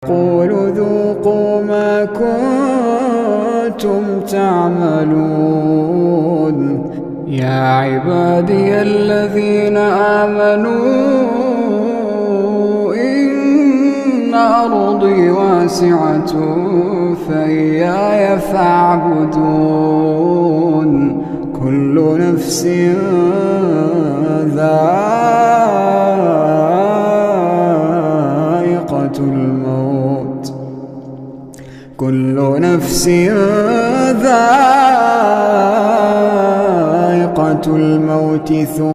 قولوا ذوقوا ما كنتم تعملون. يا عبادي الذين آمنوا إن أرضي واسعة فإياي فاعبدون. كل نفس ذائقة الموت، كل نفس ذائقة الموت.